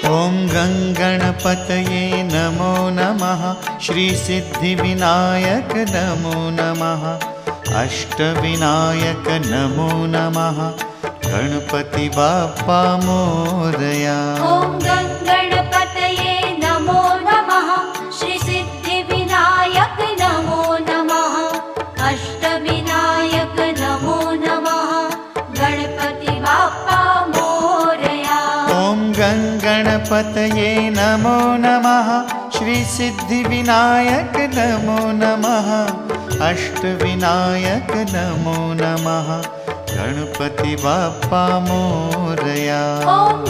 ॐ गङ्गणपतये नमो नमः। श्रीसिद्धिविनायक नमो नमः। अष्टविनायक नमो नमः। गणपति बाप्पा मोरया। ॐ गङ्गणपतये नमो नमः। श्रीसिद्धिविनायक नमो नमः। अष्टविनायक नमो नमः। गणपति बाप्पा मोरया। ॐ गङ्गणपतये नमो नमः। श्रीसिद्धिविनायक नमो नमः। अष्टविनायक नमो नमः। गणपति बाप्पा मोरया। ॐ